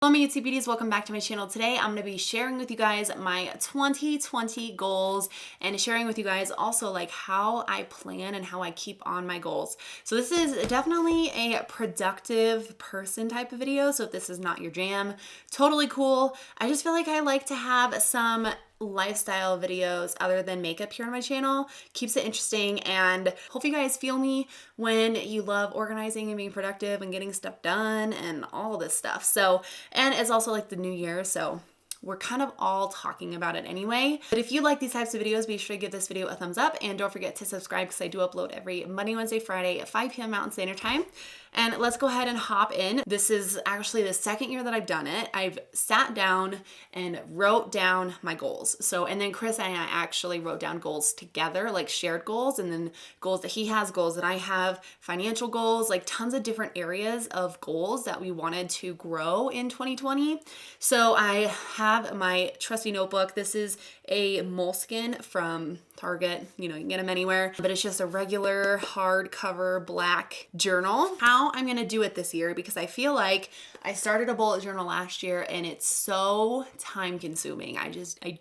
Hello my YouTube beauties, welcome back to my channel. Today I'm going to be sharing with you guys my 2020 goals and sharing with you guys also like how I plan and how I keep on my goals. So this is definitely a productive person type of video, so if this is not your jam, totally cool. I just feel like I like to have some lifestyle videos other than makeup here on my channel. Keeps it interesting, and hope you guys feel me when you love organizing and being productive and getting stuff done and all this stuff. So, and it's also like the new year, so we're kind of all talking about it anyway. But if you like these types of videos, be sure to give this video a thumbs up and don't forget to subscribe because I do upload every Monday, Wednesday, Friday at 5 p.m. Mountain Standard Time. And let's go ahead and hop in. This is actually the second year that I've done it. I've sat down and wrote down my goals. So, and then Chris and I actually wrote down goals together, like shared goals, and then goals that he has, goals that I have, financial goals, like tons of different areas of goals that we wanted to grow in 2020. So I have my trusty notebook. This is a Moleskine from Target, you can get them anywhere, but it's just a regular hardcover black journal. How I'm gonna do it this year, because I feel like I started a bullet journal last year and it's so time consuming. I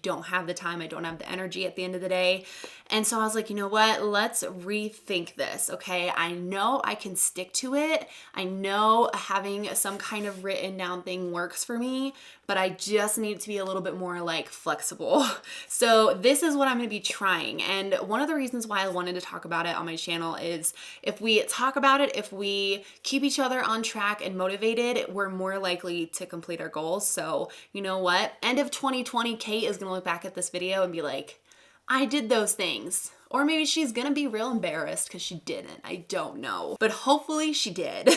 don't have the time, I don't have the energy at the end of the day. And so I was like, you know what, let's rethink this, okay? I know I can stick to it. I know having some kind of written down thing works for me, but I just need it to be a little bit more like flexible. So this is what I'm gonna be trying. And one of the reasons why I wanted to talk about it on my channel is if we talk about it, if we keep each other on track and motivated, we're more likely to complete our goals. So you know what? End of 2020, Kate is gonna look back at this video and be like, I did those things. Or maybe she's gonna be real embarrassed because she didn't. I don't know. But hopefully she did.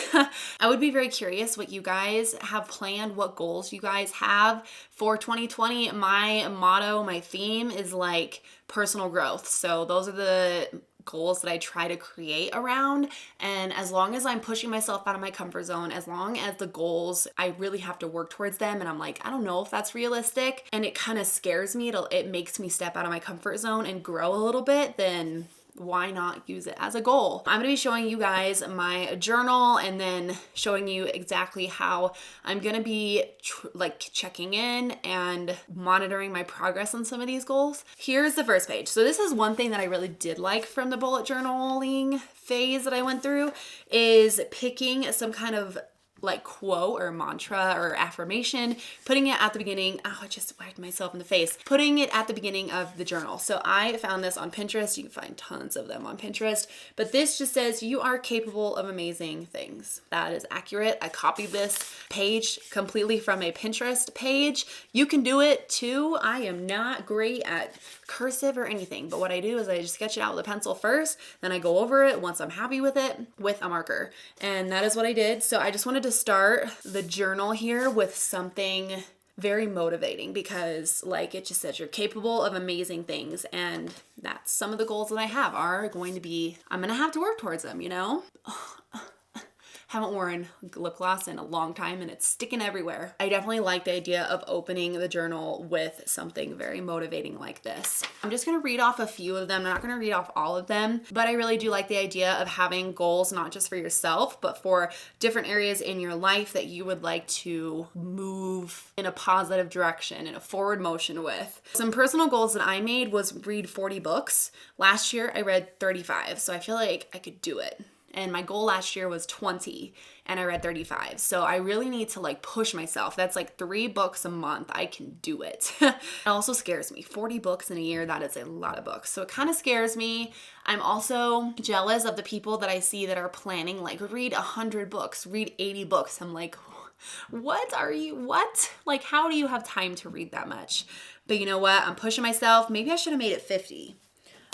I would be very curious what you guys have planned, what goals you guys have for 2020. My motto, my theme is like personal growth. So those are the goals that I try to create around. And as long as I'm pushing myself out of my comfort zone, as long as the goals, I really have to work towards them, and I'm like, I don't know if that's realistic, and it kind of scares me, it makes me step out of my comfort zone and grow a little bit, then why not use it as a goal? I'm gonna be showing you guys my journal and then showing you exactly how I'm gonna be like checking in and monitoring my progress on some of these goals. Here's the first page. So this is one thing that I really did like from the bullet journaling phase that I went through, is picking some kind of like quote or mantra or affirmation, putting it at the beginning. Oh, I just whacked myself in the face. Putting it at the beginning of the journal. So I found this on Pinterest. You can find tons of them on Pinterest, but this just says you are capable of amazing things. That is accurate. I copied this page completely from a Pinterest page. You can do it too. I am not great at cursive or anything, but what I do is I just sketch it out with a pencil first, then I go over it once I'm happy with it with a marker, and that is what I did. So I just wanted to start the journal here with something very motivating, because like it just says you're capable of amazing things, and that's some of the goals that I have are going to be, I'm gonna have to work towards them, Haven't worn lip gloss in a long time and it's sticking everywhere. I definitely like the idea of opening the journal with something very motivating like this. I'm just gonna read off a few of them. I'm not gonna read off all of them, but I really do like the idea of having goals, not just for yourself, but for different areas in your life that you would like to move in a positive direction, in a forward motion with. Some personal goals that I made was read 40 books. Last year I read 35, so I feel like I could do it. And my goal last year was 20 and I read 35. So I really need to like push myself. That's like 3 books a month. I can do it. It also scares me. 40 books in a year, that is a lot of books. So it kind of scares me. I'm also jealous of the people that I see that are planning like read 100 books, read 80 books. I'm like, what? Like, how do you have time to read that much? But you know what? I'm pushing myself. Maybe I should have made it 50.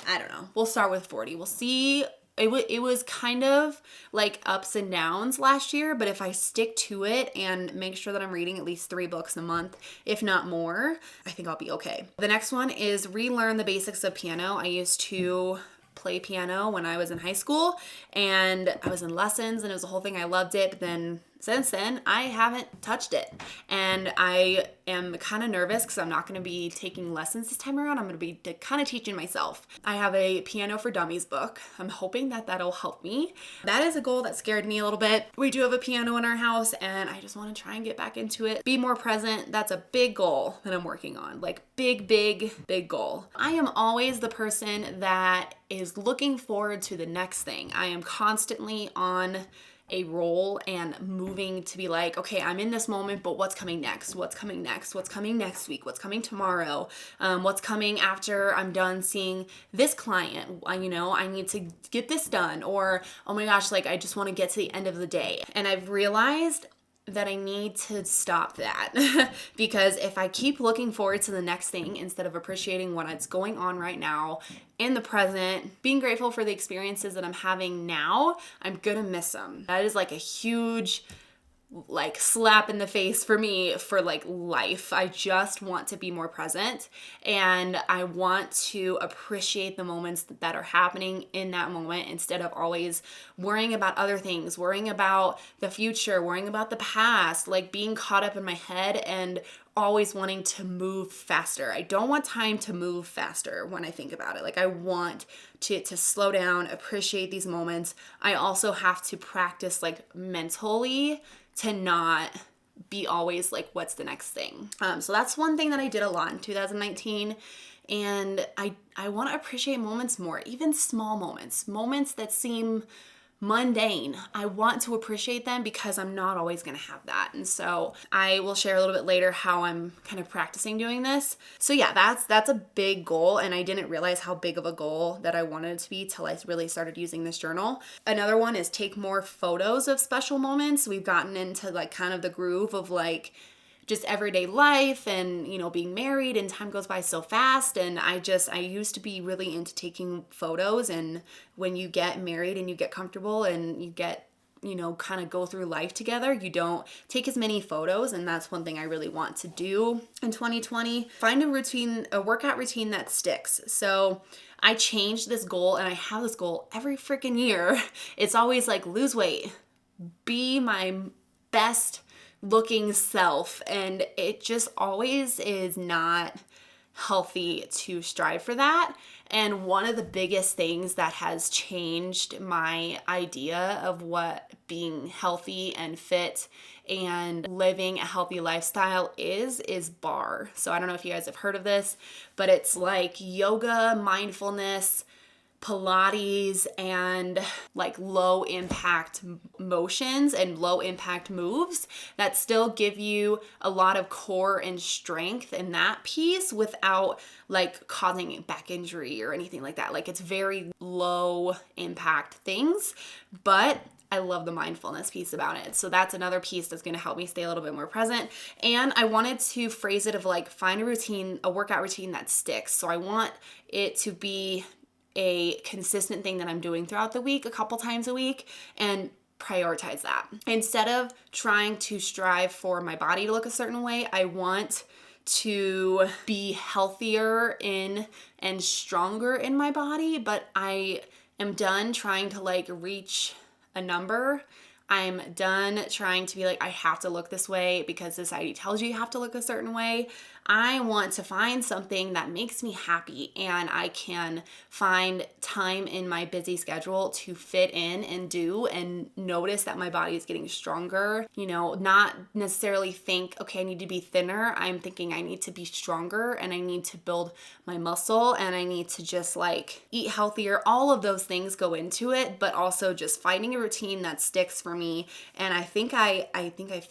I don't know. We'll start with 40. We'll see. It was kind of like ups and downs last year, but if I stick to it and make sure that I'm reading at least 3 books a month, if not more, I think I'll be okay. The next one is relearn the basics of piano. I used to play piano when I was in high school, and I was in lessons and it was a whole thing. I loved it, but then Since then, I haven't touched it. And I am kind of nervous because I'm not going to be taking lessons this time around. I'm going to be kind of teaching myself. I have a Piano for Dummies book. I'm hoping that that'll help me. That is a goal that scared me a little bit. We do have a piano in our house and I just want to try and get back into it. Be more present. That's a big goal that I'm working on. Like big goal. I am always the person that is looking forward to the next thing. I am constantly on a roll and moving to be like, okay, I'm in this moment, but what's coming next? What's coming next? What's coming next week? What's coming tomorrow? What's coming after I'm done seeing this client? I need to get this done. Or, oh my gosh, like I just want to get to the end of the day. And I've realized that I need to stop that because if I keep looking forward to the next thing instead of appreciating what's going on right now in the present, being grateful for the experiences that I'm having now, I'm gonna miss them. That is like a huge like slap in the face for me for like life. I just want to be more present and I want to appreciate the moments that are happening in that moment instead of always worrying about other things, worrying about the future, worrying about the past, like being caught up in my head and always wanting to move faster. I don't want time to move faster when I think about it. Like I want to slow down, appreciate these moments. I also have to practice like mentally to not be always like, what's the next thing? So that's one thing that I did a lot in 2019. And I want to appreciate moments more, even small moments that seem mundane. I want to appreciate them because I'm not always going to have that. And so I will share a little bit later how I'm kind of practicing doing this. So yeah, that's a big goal. And I didn't realize how big of a goal that I wanted it to be till I really started using this journal. Another one is take more photos of special moments. We've gotten into like kind of the groove of like just everyday life and, being married and time goes by so fast. And I used to be really into taking photos. And when you get married and you get comfortable and you get, kind of go through life together, you don't take as many photos. And that's one thing I really want to do in 2020. Find a workout routine that sticks. So I changed this goal and I have this goal every freaking year. It's always like lose weight, be my best looking self, and it just always is not healthy to strive for that. And one of the biggest things that has changed my idea of what being healthy and fit and living a healthy lifestyle is barre. So I don't know if you guys have heard of this, but it's like yoga, mindfulness, Pilates, and like low impact motions and low impact moves that still give you a lot of core and strength in that piece without like causing back injury or anything like that. Like it's very low impact things, but I love the mindfulness piece about it. So that's another piece that's going to help me stay a little bit more present. And I wanted to phrase it of like find a workout routine that sticks. So I want it to be a consistent thing that I'm doing throughout the week, a couple times a week, and prioritize that. Instead of trying to strive for my body to look a certain way, I want to be healthier in and stronger in my body, but I am done trying to like reach a number. I'm done trying to be like, I have to look this way because society tells you have to look a certain way. I want to find something that makes me happy and I can find time in my busy schedule to fit in and do and notice that my body is getting stronger. Not necessarily think, okay, I need to be thinner. I'm thinking I need to be stronger and I need to build my muscle and I need to just like eat healthier. All of those things go into it, but also just finding a routine that sticks for me. And I think I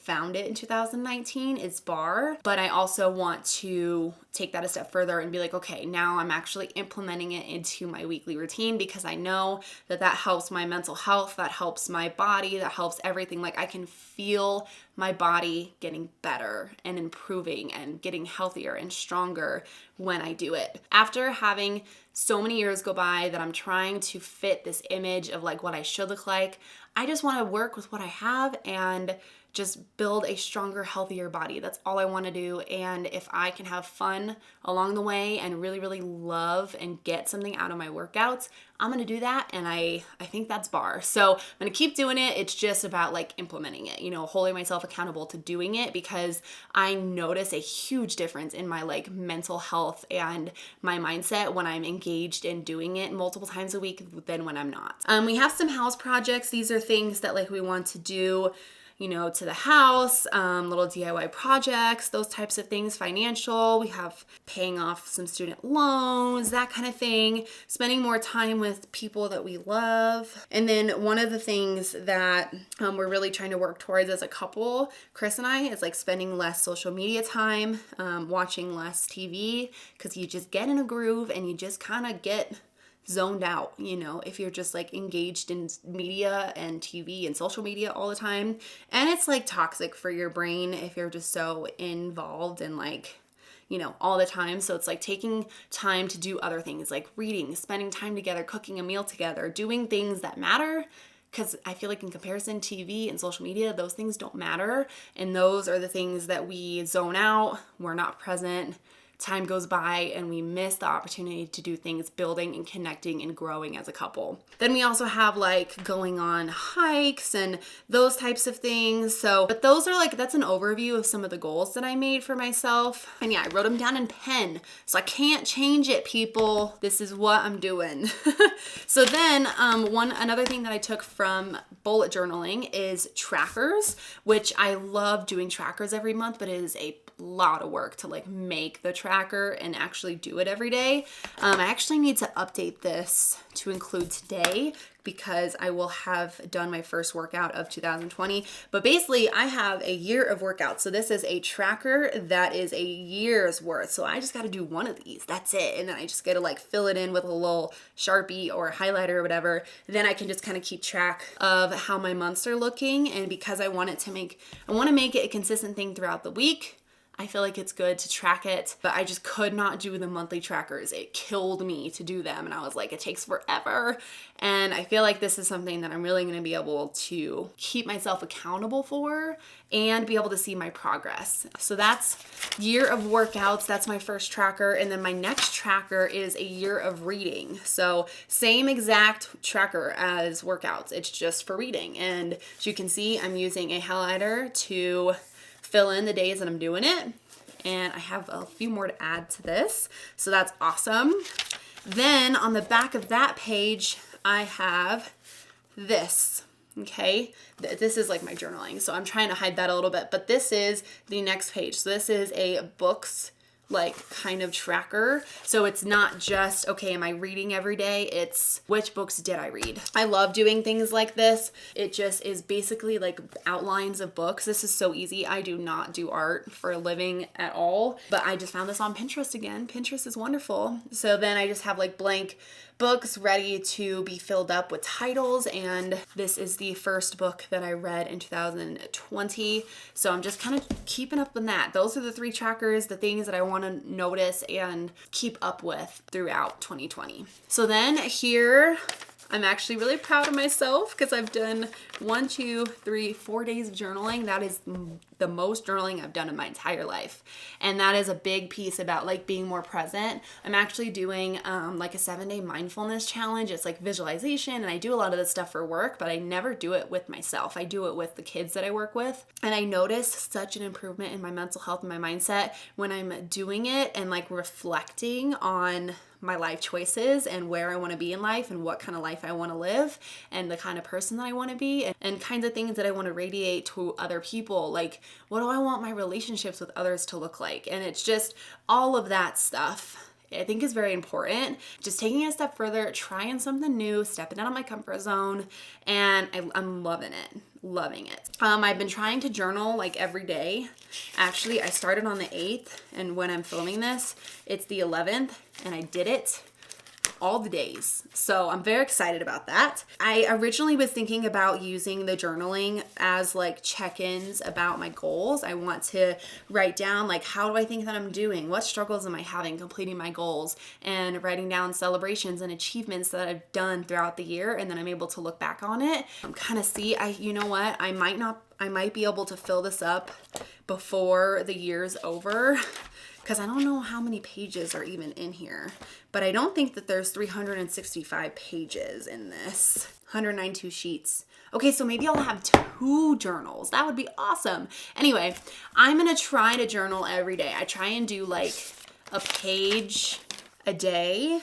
found it in 2019. It's barre, but I also want to take that a step further and be like, okay, now I'm actually implementing it into my weekly routine because I know that helps my mental health, that helps my body, that helps everything. Like I can feel my body getting better and improving and getting healthier and stronger when I do it. After having so many years go by that I'm trying to fit this image of like what I should look like, I just want to work with what I have and just build a stronger, healthier body. That's all I want to do. And if I can have fun along the way and really, really love and get something out of my workouts, I'm going to do that. And I think that's bar. So I'm going to keep doing it. It's just about like implementing it, you know, holding myself accountable to doing it, because I notice a huge difference in my like mental health and my mindset when I'm engaged in doing it multiple times a week than when I'm not. We have some house projects. These are things that like we want to do, you know, to the house, little DIY projects, those types of things, financial. We have paying off some student loans, that kind of thing, spending more time with people that we love. And then one of the things that we're really trying to work towards as a couple, Chris and I, is like spending less social media time, watching less TV, because you just get in a groove and you just kind of get zoned out, you know, if you're just like engaged in media and TV and social media all the time. And it's like toxic for your brain if you're just so involved in like, you know, all the time. So it's like taking time to do other things like reading, spending time together, cooking a meal together, doing things that matter. Because I feel like in comparison, TV and social media, those things don't matter. And those are the things that we zone out. We're not present. Time goes by and we miss the opportunity to do things building and connecting and growing as a couple. Then we also have like going on hikes and those types of things. So, but those are like, that's an overview of some of the goals that I made for myself. And yeah, I wrote them down in pen. So I can't change it, people. This is what I'm doing. So then another thing that I took from bullet journaling is trackers, which I love doing trackers every month, but it is a lot of work to like make the tracker and actually do it every day. I actually need to update this to include today because I will have done my first workout of 2020. But basically I have a year of workouts. So this is a tracker that is a year's worth. So I just got to do one of these. That's it. And then I just got to like fill it in with a little Sharpie or highlighter or whatever. Then I can just kind of keep track of how my months are looking. And because I want to make it a consistent thing throughout the week, I feel like it's good to track it, but I just could not do the monthly trackers. It killed me to do them. And I was like, it takes forever. And I feel like this is something that I'm really going to be able to keep myself accountable for and be able to see my progress. So that's year of workouts. That's my first tracker. And then my next tracker is a year of reading. So same exact tracker as workouts. It's just for reading. And as you can see, I'm using a highlighter to fill in the days that I'm doing it. And I have a few more to add to this. So that's awesome. Then on the back of that page, I have this. Okay, this is like my journaling. So I'm trying to hide that a little bit, but this is the next page. So this is a books like kind of tracker. So it's not just, okay, am I reading every day? It's which books did I read? I love doing things like this. It just is basically like outlines of books. This is so easy. I do not do art for a living at all, but I just found this on Pinterest again. Pinterest is wonderful. So then I just have like blank books ready to be filled up with titles, and this is the first book that I read in 2020. So I'm just kind of keeping up on that. Those are the three trackers, the things that I want to notice and keep up with throughout 2020. So then here, I'm actually really proud of myself because I've done 4 days of journaling. That is the most journaling I've done in my entire life. And that is a big piece about like being more present. I'm actually doing like a 7-day mindfulness challenge. It's like visualization, and I do a lot of this stuff for work, but I never do it with myself. I do it with the kids that I work with. And I notice such an improvement in my mental health and my mindset when I'm doing it and like reflecting on my life choices and where I want to be in life and what kind of life I want to live and the kind of person that I want to be and kinds of things that I want to radiate to other people. Like, what do I want my relationships with others to look like? And it's just all of that stuff I think is very important. Just taking it a step further, trying something new, stepping out of my comfort zone, and I'm loving it. Loving it. I've been trying to journal like every day. Actually, I started on the 8th, and when I'm filming this, it's the 11th, and I did it all the days. So I'm very excited about that. I originally was thinking about using the journaling as like check-ins about my goals. I want to write down like, how do I think that I'm doing? What struggles am I having completing my goals? And writing down celebrations and achievements that I've done throughout the year. And then I'm able to look back on it. I'm kind of see, you know what? I might be able to fill this up before the year's over, because I don't know how many pages are even in here, but I don't think that there's 365 pages in this. 192 sheets. Okay, so maybe I'll have 2 journals. That would be awesome. Anyway, I'm gonna try to journal every day. I try and do like a page a day,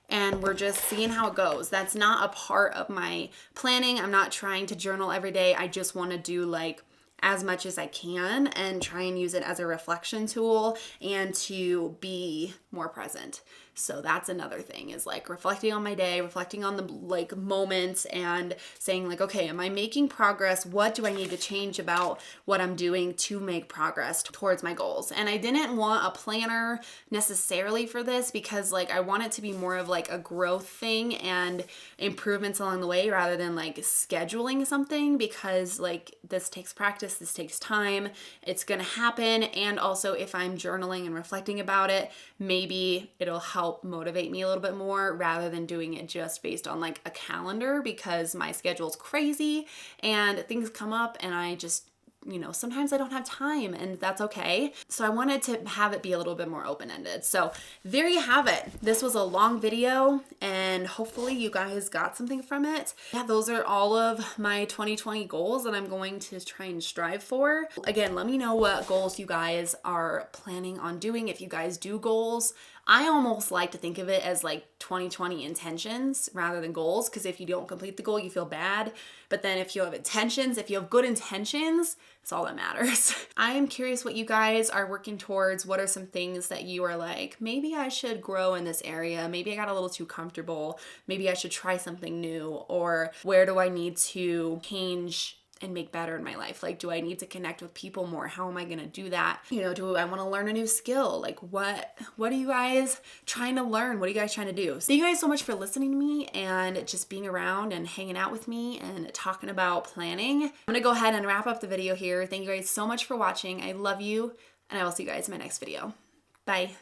and we're just seeing how it goes. That's not a part of my planning. I'm not trying to journal every day. I just want to do like as much as I can and try and use it as a reflection tool and to be more present. So that's another thing, is like reflecting on my day, reflecting on the like moments, and saying like, okay, am I making progress? What do I need to change about what I'm doing to make progress towards my goals? And I didn't want a planner necessarily for this, because like I want it to be more of like a growth thing and improvements along the way, rather than like scheduling something, because like this takes practice, this takes time, it's gonna happen. And also if I'm journaling and reflecting about it, maybe it'll help motivate me a little bit more, rather than doing it just based on like a calendar, because my schedule's crazy and things come up and I just, you know, sometimes I don't have time, and that's okay. So I wanted to have it be a little bit more open-ended. So there you have it. This was a long video, and hopefully you guys got something from it. Yeah, those are all of my 2020 goals that I'm going to try and strive for. Again, let me know what goals you guys are planning on doing. If you guys do goals, I almost like to think of it as like 2020 intentions rather than goals, because if you don't complete the goal, you feel bad. But then if you have intentions, if you have good intentions, it's all that matters. I am curious what you guys are working towards. What are some things that you are like, maybe I should grow in this area. Maybe I got a little too comfortable. Maybe I should try something new. Or where do I need to change and make better in my life? Like, do I need to connect with people more? How am I going to do that? You know, do I want to learn a new skill? Like what are you guys trying to learn? What are you guys trying to do? Thank you guys so much for listening to me and just being around and hanging out with me and talking about planning. I'm going to go ahead and wrap up the video here. Thank you guys so much for watching. I love you, and I will see you guys in my next video. Bye.